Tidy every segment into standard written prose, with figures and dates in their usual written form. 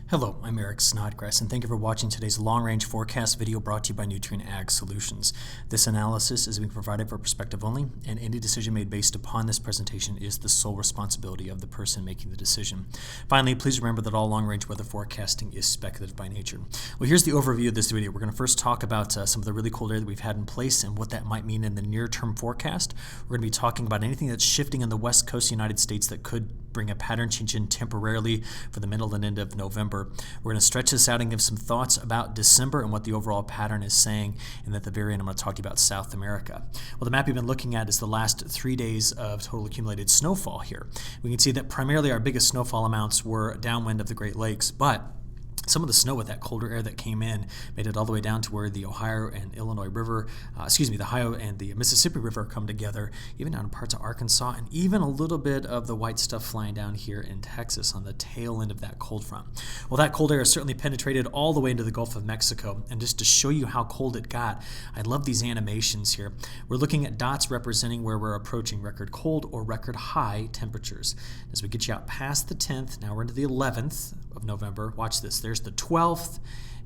Hello, I'm Eric Snodgrass, and thank you for watching today's long-range forecast video brought to you by Nutrien Ag Solutions. This analysis is being provided for perspective only, and any decision made based upon this presentation is the sole responsibility of the person making the decision. Finally, please remember that all long-range weather forecasting is speculative by nature. Well, here's the overview of this video. We're going to first talk about some of the really cold air that we've had in place and what that might mean in the near-term forecast. We're going to be talking about anything that's shifting on the west coast of the United States that could bring a pattern change in temporarily for the middle and end of November. We're going to stretch this out and give some thoughts about December and what the overall pattern is saying, and at the very end I'm going to talk to you about South America. Well, the map you've been looking at is the last 3 days of total accumulated snowfall here. We can see that primarily our biggest snowfall amounts were downwind of the Great Lakes, but some of the snow with that colder air that came in made it all the way down to where the Ohio and Illinois River, the Ohio and the Mississippi River come together, even down in parts of Arkansas, and even a little bit of the white stuff flying down here in Texas on the tail end of that cold front. Well, that cold air has certainly penetrated all the way into the Gulf of Mexico, and just to show you how cold it got, I love these animations here. We're looking at dots representing where we're approaching record cold or record high temperatures. As we get you out past the 10th, now we're into the 11th of November. Watch this. There's the 12th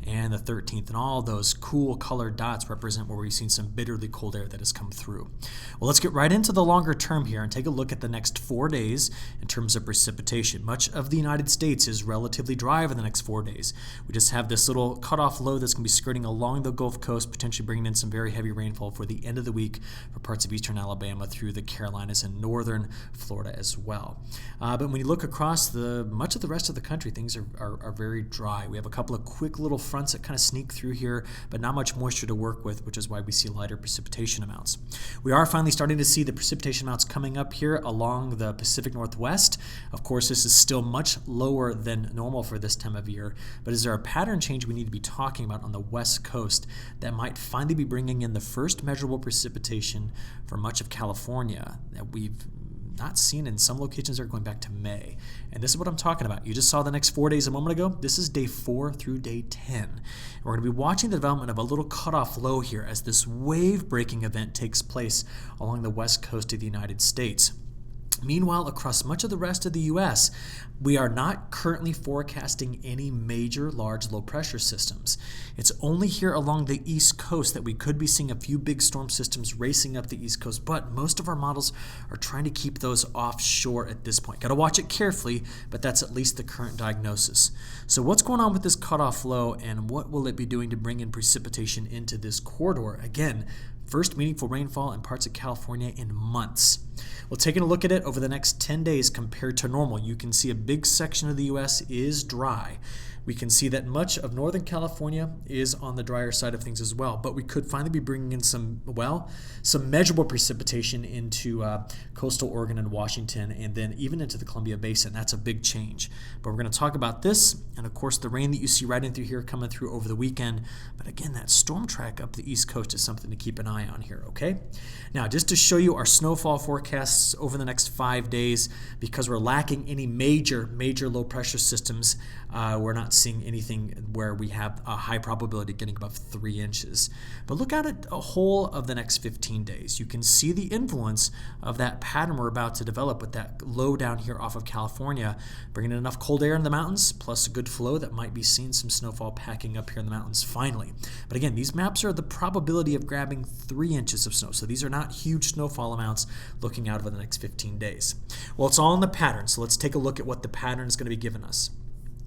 and the 13th, and all those cool colored dots represent where we've seen some bitterly cold air that has come through. Well, let's get right into the longer term here and take a look at the next 4 days in terms of precipitation. Much of the United States is relatively dry over the next 4 days. We just have this little cutoff low that's going to be skirting along the Gulf Coast, potentially bringing in some very heavy rainfall for the end of the week for parts of eastern Alabama through the Carolinas and northern Florida as well. But when you look across much of the rest of the country, things are very dry. We have a couple of quick little fronts that kind of sneak through here, but not much moisture to work with, which is why we see lighter precipitation amounts. We are finally starting to see the precipitation amounts coming up here along the Pacific Northwest. Of course, this is still much lower than normal for this time of year, but is there a pattern change we need to be talking about on the west coast that might finally be bringing in the first measurable precipitation for much of California that we've not seen in some locations that are going back to May. And this is what I'm talking about. You just saw the next 4 days a moment ago. This is day 4 through day 10. And we're going to be watching the development of a little cutoff low here as this wave-breaking event takes place along the west coast of the United States. Meanwhile, across much of the rest of the U.S., we are not currently forecasting any major large low pressure systems. It's only here along the East Coast that we could be seeing a few big storm systems racing up the East Coast, but most of our models are trying to keep those offshore at this point. Got to watch it carefully, but that's at least the current diagnosis. So what's going on with this cutoff low, and what will it be doing to bring in precipitation into this corridor? Again, first meaningful rainfall in parts of California in months. Well, taking a look at it over the next 10 days compared to normal, you can see a big section of the U.S. is dry. We can see that much of Northern California is on the drier side of things as well, but we could finally be bringing in some measurable precipitation into coastal Oregon and Washington, and then even into the Columbia Basin. That's a big change. But we're going to talk about this, and of course the rain that you see right in through here coming through over the weekend. But again, that storm track up the East Coast is something to keep an eye on here, okay? Now, just to show you our snowfall forecasts over the next 5 days, because we're lacking any major low pressure systems, we're not seeing anything where we have a high probability of getting above 3 inches. But look at it a whole of the next 15 days. You can see the influence of that pattern we're about to develop with that low down here off of California, bringing in enough cold air in the mountains, plus a good flow that might be seeing some snowfall packing up here in the mountains finally. But again, these maps are the probability of grabbing 3 inches of snow. So these are not huge snowfall amounts looking out over the next 15 days. Well, it's all in the pattern. So let's take a look at what the pattern is going to be giving us.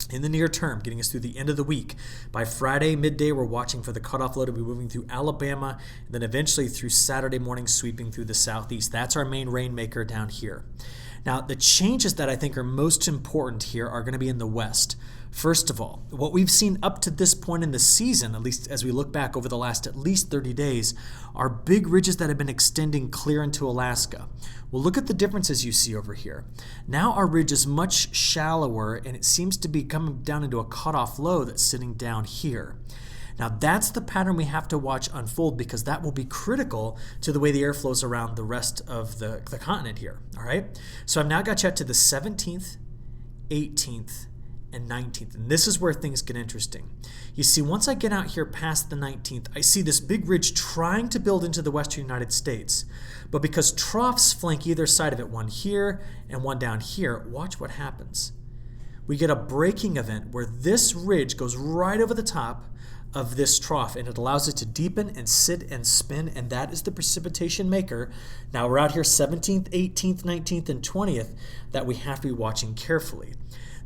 In the near term, getting us through the end of the week. By Friday midday, we're watching for the cutoff low to be moving through Alabama, and then eventually through Saturday morning, sweeping through the southeast. That's our main rainmaker down here. Now, the changes that I think are most important here are going to be in the west. First of all, what we've seen up to this point in the season, at least as we look back over the last at least 30 days, are big ridges that have been extending clear into Alaska. Well, look at the differences you see over here. Now our ridge is much shallower, and it seems to be coming down into a cutoff low that's sitting down here. Now that's the pattern we have to watch unfold, because that will be critical to the way the air flows around the rest of the continent here, all right? So I've now got you up to the 17th, 18th, and 19th. And this is where things get interesting. You see, once I get out here past the 19th, I see this big ridge trying to build into the western United States. But because troughs flank either side of it, one here and one down here, watch what happens. we get a breaking event where this ridge goes right over the top of this trough, and it allows it to deepen and sit and spin, and that is the precipitation maker. Now we're out here 17th, 18th, 19th, and 20th that we have to be watching carefully.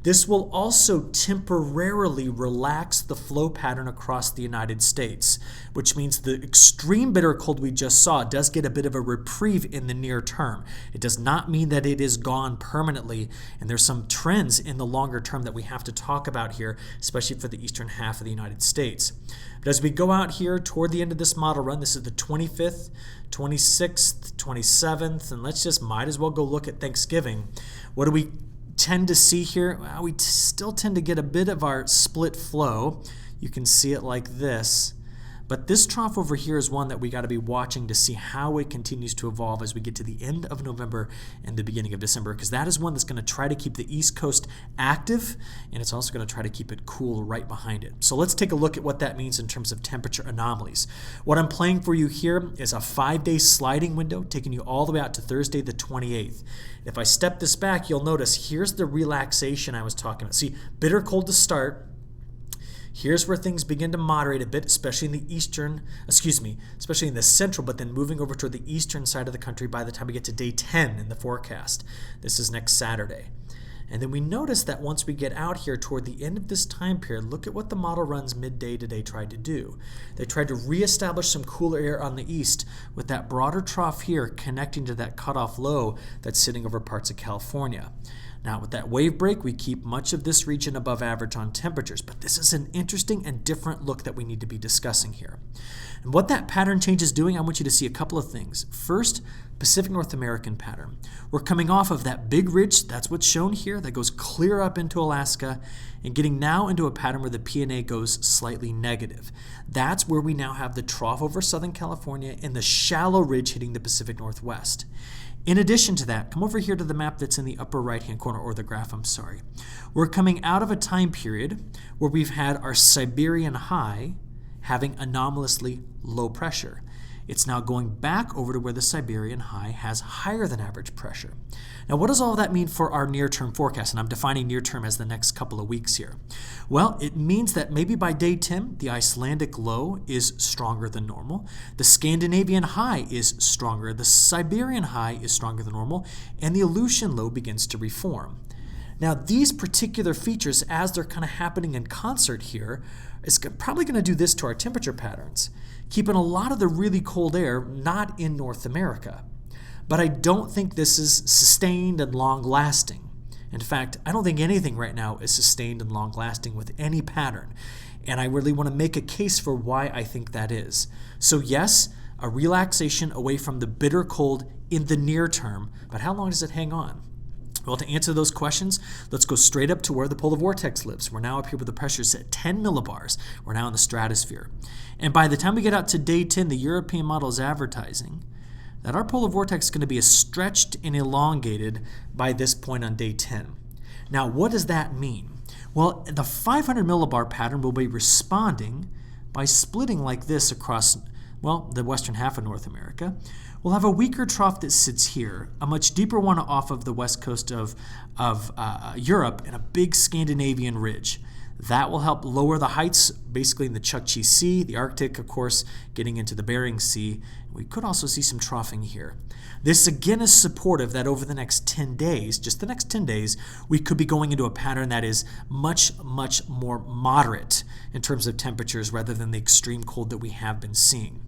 This will also temporarily relax the flow pattern across the United States, which means the extreme bitter cold we just saw does get a bit of a reprieve in the near term. It does not mean that it is gone permanently, and there's some trends in the longer term that we have to talk about here, especially for the eastern half of the United States. But as we go out here toward the end of this model run, this is the 25th, 26th, 27th, and let's just might as well go look at Thanksgiving. What do we tend to see here? Well, we still tend to get a bit of our split flow. You can see it like this. But this trough over here is one that we got to be watching to see how it continues to evolve as we get to the end of November and the beginning of December, because that is one that's going to try to keep the East Coast active, and it's also going to try to keep it cool right behind it. So let's take a look at what that means in terms of temperature anomalies. What I'm playing for you here is a 5-day sliding window taking you all the way out to Thursday the 28th. If I step this back, you'll notice here's the relaxation I was talking about. See, bitter cold to start. Here's where things begin to moderate a bit, especially in the especially in the central, but then moving over toward the eastern side of the country by the time we get to day 10 in the forecast. This is next Saturday. And then we notice that once we get out here toward the end of this time period, look at what the model runs midday today tried to do. They tried to reestablish some cooler air on the east with that broader trough here connecting to that cutoff low that's sitting over parts of California. Now, with that wave break, we keep much of this region above average on temperatures, but this is an interesting and different look that we need to be discussing here. And what that pattern change is doing, I want you to see a couple of things. First, Pacific North American pattern. We're coming off of that big ridge, that's what's shown here, that goes clear up into Alaska, and getting now into a pattern where the P&A goes slightly negative. That's where we now have the trough over Southern California and the shallow ridge hitting the Pacific Northwest. In addition to that, come over here to the map that's in the upper right-hand corner, or the graph, I'm sorry. We're coming out of a time period where we've had our Siberian high having anomalously low pressure. It's now going back over to where the Siberian high has higher than average pressure. Now, what does all that mean for our near-term forecast? And I'm defining near-term as the next couple of weeks here. Well, it means that maybe by day 10, the Icelandic low is stronger than normal. The Scandinavian high is stronger. The Siberian high is stronger than normal. And the Aleutian low begins to reform. Now, these particular features, as they're kind of happening in concert here, is probably going to do this to our temperature patterns, keeping a lot of the really cold air not in North America. But I don't think this is sustained and long-lasting. In fact, I don't think anything right now is sustained and long-lasting with any pattern. And I really want to make a case for why I think that is. So yes, a relaxation away from the bitter cold in the near term, but how long does it hang on? Well, to answer those questions, let's go straight up to where the polar vortex lives. We're now up here with the pressure at 10 millibars. We're now in the stratosphere. And by the time we get out to day 10, the European model is advertising that our polar vortex is going to be stretched and elongated by this point on day 10. Now, what does that mean? Well, the 500 millibar pattern will be responding by splitting like this across, well, the western half of North America. We'll have a weaker trough that sits here, a much deeper one off of the west coast of Europe, and a big Scandinavian ridge. That will help lower the heights, basically in the Chukchi Sea, the Arctic, of course, getting into the Bering Sea. We could also see some troughing here. This again is supportive that over the next 10 days, just the next 10 days, we could be going into a pattern that is much, much more moderate in terms of temperatures rather than the extreme cold that we have been seeing.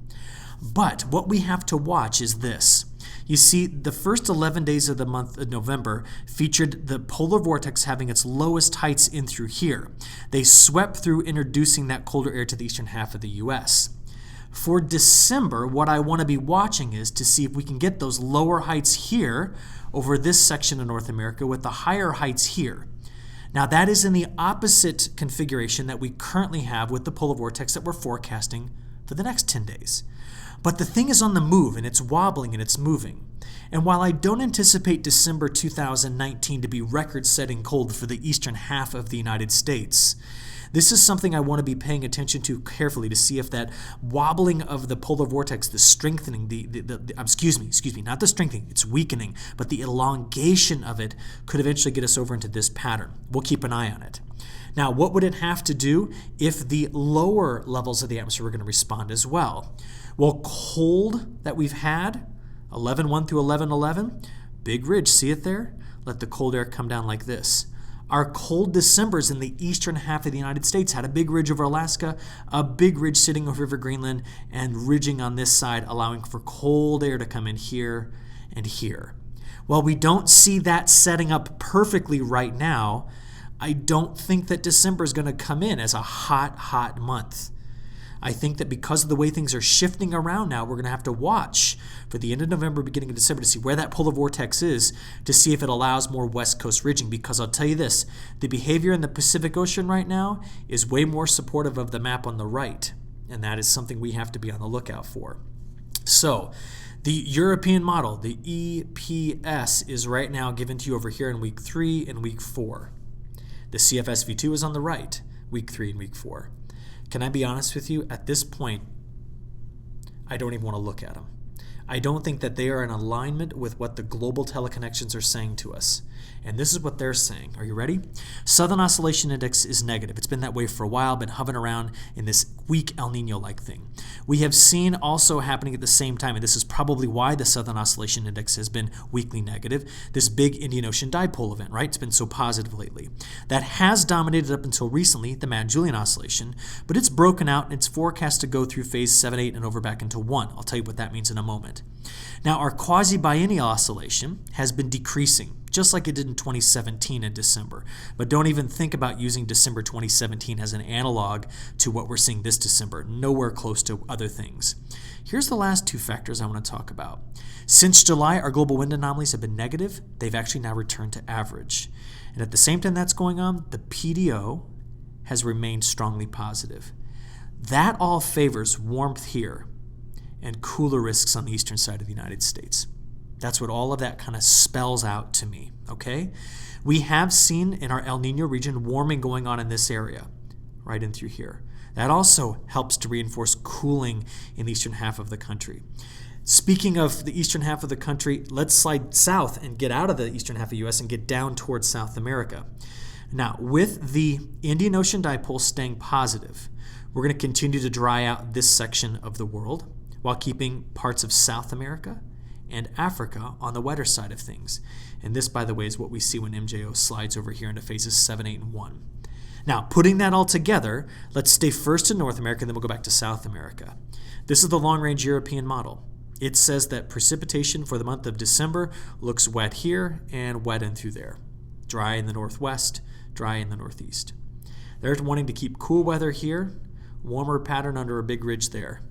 But what we have to watch is this. You see, the first 11 days of the month of November featured the polar vortex having its lowest heights in through here. They swept through, introducing that colder air to the eastern half of the U.S. For December, what I want to be watching is to see if we can get those lower heights here over this section of North America with the higher heights here. Now, that is in the opposite configuration that we currently have with the polar vortex that we're forecasting for the next 10 days. But the thing is on the move, and it's wobbling and it's moving. And while I don't anticipate December 2019 to be record-setting cold for the eastern half of the United States, This is something I want to be paying attention to carefully to see if that wobbling of the polar vortex, the strengthening, excuse me, not the strengthening, it's weakening, but the elongation of it could eventually get us over into this pattern. We'll keep an eye on it. Now, what would it have to do if the lower levels of the atmosphere were going to respond as well? Well, cold that we've had, 11.1 through 11.11, big ridge, see it there? Let the cold air come down like this. Our cold Decembers in the eastern half of the United States had a big ridge over Alaska, a big ridge sitting over Greenland, and ridging on this side, allowing for cold air to come in here and here. While we don't see that setting up perfectly right now, I don't think that December is going to come in as a hot, hot month. I think that because of the way things are shifting around now, we're going to have to watch for the end of November, beginning of December, to see where that polar vortex is, to see if it allows more west coast ridging. Because I'll tell you this, the behavior in the Pacific Ocean right now is way more supportive of the map on the right, and that is something we have to be on the lookout for. So, the European model, the EPS, is right now given to you over here in week 3 and week 4. The CFSV2 is on the right, week 3 and week 4. Can I be honest with you? At this point, I don't even want to look at them. I don't think that they are in alignment with what the global teleconnections are saying to us. And this is what they're saying. Are you ready? Southern Oscillation Index is negative. It's been that way for a while, been hovering around in this weak El Nino-like thing. We have seen also happening at the same time, and this is probably why the Southern Oscillation Index has been weakly negative, this big Indian Ocean dipole event, right? It's been so positive lately. That has dominated up until recently, the Mad-Julian Oscillation, but it's broken out and it's forecast to go through phase 7, 8, and over back into 1. I'll tell you what that means in a moment. Now, our quasi-biennial oscillation has been decreasing, just like it did in 2017 in December. But don't even think about using December 2017 as an analog to what we're seeing this December. Nowhere close to other things. Here's the last two factors I want to talk about. Since July, our global wind anomalies have been negative. They've actually now returned to average. And at the same time that's going on, the PDO has remained strongly positive. That all favors warmth here and cooler risks on the eastern side of the United States. That's what all of that kind of spells out to me, okay? We have seen in our El Nino region warming going on in this area, right in through here. That also helps to reinforce cooling in the eastern half of the country. Speaking of the eastern half of the country, let's slide south and get out of the eastern half of the U.S. and get down towards South America. Now, with the Indian Ocean dipole staying positive, we're going to continue to dry out this section of the world while keeping parts of South America and Africa on the wetter side of things. And this, by the way, is what we see when MJO slides over here into phases 7, 8, and 1. Now, putting that all together, let's stay first in North America, and then we'll go back to South America. This is the long-range European model. It says that precipitation for the month of December looks wet here and wet in through there. Dry in the northwest, dry in the northeast. They're wanting to keep cool weather here, warmer pattern under a big ridge there.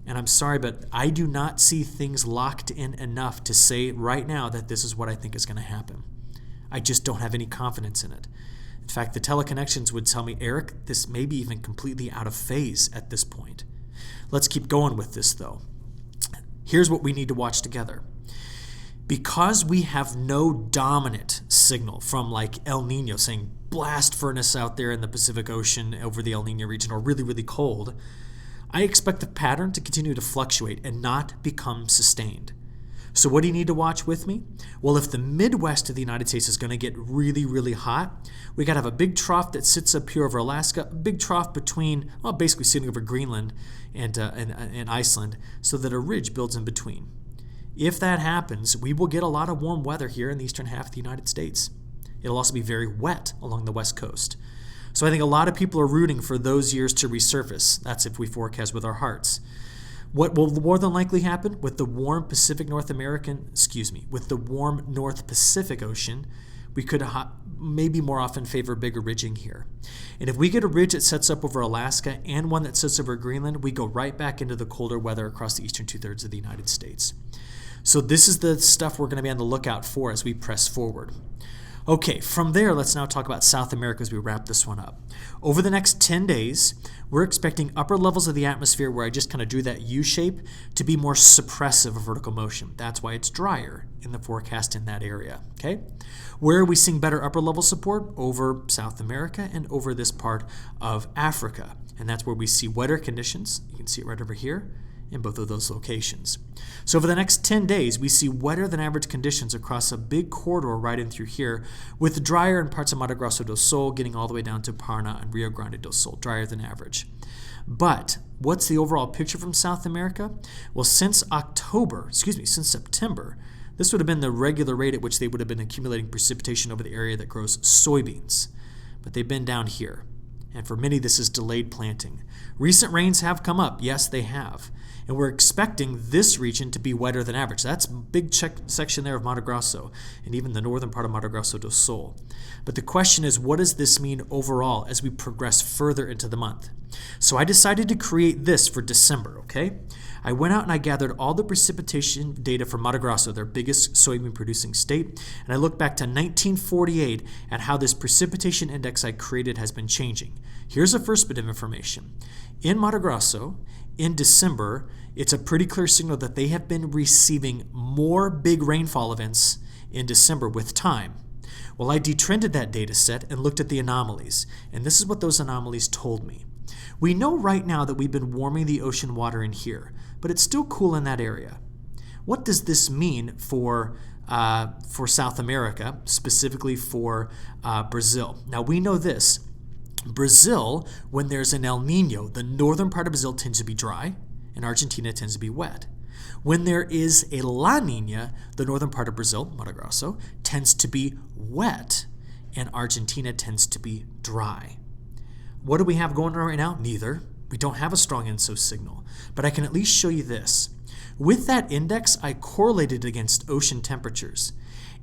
And I'm sorry, but I do not see things locked in enough to say right now that this is what I think is going to happen. I just don't have any confidence in it. In fact, the teleconnections would tell me, Eric, this may be even completely out of phase at this point. Let's keep going with this, though. Here's what we need to watch together. Because we have no dominant signal from like El Nino saying blast furnace out there in the Pacific Ocean over the El Nino region or really, really cold, I expect the pattern to continue to fluctuate and not become sustained. So what do you need to watch with me? Well, if the Midwest of the United States is going to get really, really hot, we got to have a big trough that sits up here over Alaska, a big trough between, well, basically sitting over Greenland and Iceland, so that a ridge builds in between. If that happens, we will get a lot of warm weather here in the eastern half of the United States. It'll also be very wet along the west coast. So I think a lot of people are rooting for those years to resurface. That's if we forecast with our hearts. What will more than likely happen with the warm with the warm North Pacific Ocean, we could maybe more often favor bigger ridging here. And if we get a ridge that sets up over Alaska and one that sits over Greenland, we go right back into the colder weather across the eastern two-thirds of the United States. So this is the stuff we're going to be on the lookout for as we press forward. Okay, from there, let's now talk about South America as we wrap this one up. Over the next 10 days, we're expecting upper levels of the atmosphere where I just kind of drew that U shape to be more suppressive of vertical motion. That's why it's drier in the forecast in that area, okay? Where are we seeing better upper level support? Over South America and over this part of Africa. And that's where we see wetter conditions. You can see it right over here in both of those locations. So for the next 10 days, we see wetter than average conditions across a big corridor right in through here, with drier in parts of Mato Grosso do Sul getting all the way down to Parna and Rio Grande do Sul, drier than average. But what's the overall picture from South America? Well, since September, this would have been the regular rate at which they would have been accumulating precipitation over the area that grows soybeans. But they've been down here. And for many, this is delayed planting. Recent rains have come up. Yes, they have. And we're expecting this region to be wetter than average. That's a big section there of Mato Grosso, and even the northern part of Mato Grosso do Sul. But the question is, what does this mean overall as we progress further into the month? So I decided to create this for December, okay? I went out and I gathered all the precipitation data from Mato Grosso, their biggest soybean producing state, and I looked back to 1948 at how this precipitation index I created has been changing. Here's the first bit of information. In Mato Grosso, in December, it's a pretty clear signal that they have been receiving more big rainfall events in December with time. Well, I detrended that data set and looked at the anomalies, and this is what those anomalies told me. We know right now that we've been warming the ocean water in here, but it's still cool in that area. What does this mean for South America, specifically for Brazil? Now, we know this. Brazil, when there's an El Nino, the northern part of Brazil tends to be dry, and Argentina tends to be wet. When there is a La Nina, the northern part of Brazil, Mato Grosso, tends to be wet, and Argentina tends to be dry. What do we have going on right now? Neither. We don't have a strong ENSO signal, but I can at least show you this. With that index, I correlated against ocean temperatures.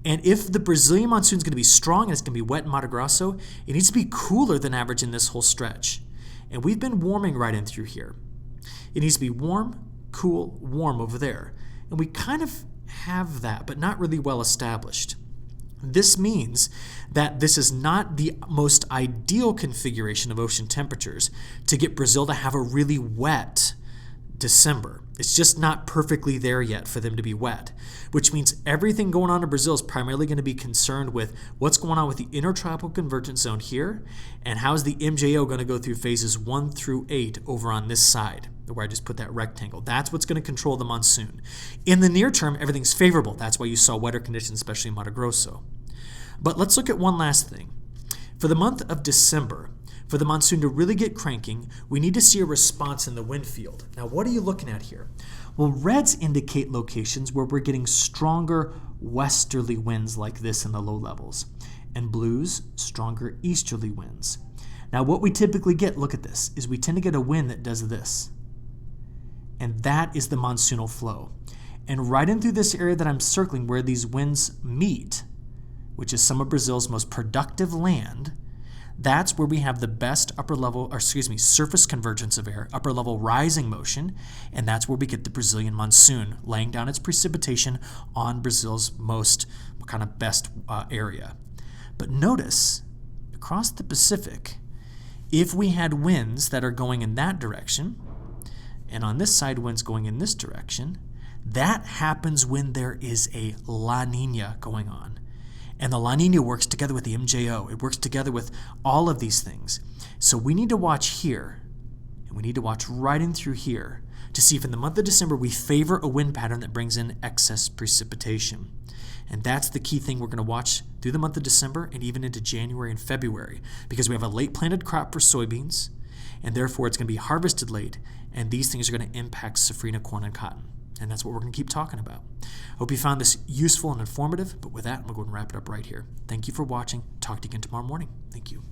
And if the Brazilian monsoon is going to be strong and it's going to be wet in Mato Grosso, it needs to be cooler than average in this whole stretch. And we've been warming right in through here. It needs to be warm, cool, warm over there. And we kind of have that, but not really well established. This means that this is not the most ideal configuration of ocean temperatures to get Brazil to have a really wet December. It's just not perfectly there yet for them to be wet, which means everything going on in Brazil is primarily going to be concerned with what's going on with the intertropical convergence zone here, and how is the MJO going to go through phases 1 through 8 over on this side, where I just put that rectangle. That's what's going to control the monsoon. In the near term, everything's favorable. That's why you saw wetter conditions, especially in Mato Grosso. But let's look at one last thing. For the month of December, for the monsoon to really get cranking, we need to see a response in the wind field. Now, what are you looking at here? Well, reds indicate locations where we're getting stronger westerly winds like this in the low levels, and blues, stronger easterly winds. Now, what we typically get, look at this, is we tend to get a wind that does this. And that is the monsoonal flow. And right in through this area that I'm circling where these winds meet, which is some of Brazil's most productive land, that's where we have the best surface convergence of air, upper level rising motion, and that's where we get the Brazilian monsoon laying down its precipitation on Brazil's most kind of best area. But notice, across the Pacific, if we had winds that are going in that direction, and on this side winds going in this direction, that happens when there is a La Nina going on. And the La Nina works together with the MJO. It works together with all of these things. So we need to watch here, and we need to watch right in through here to see if in the month of December we favor a wind pattern that brings in excess precipitation. And that's the key thing we're going to watch through the month of December and even into January and February, because we have a late planted crop for soybeans, and therefore it's going to be harvested late, and these things are going to impact safrinha corn and cotton. And that's what we're going to keep talking about. Hope you found this useful and informative, but with that, I'm going to go and wrap it up right here. Thank you for watching. Talk to you again tomorrow morning. Thank you.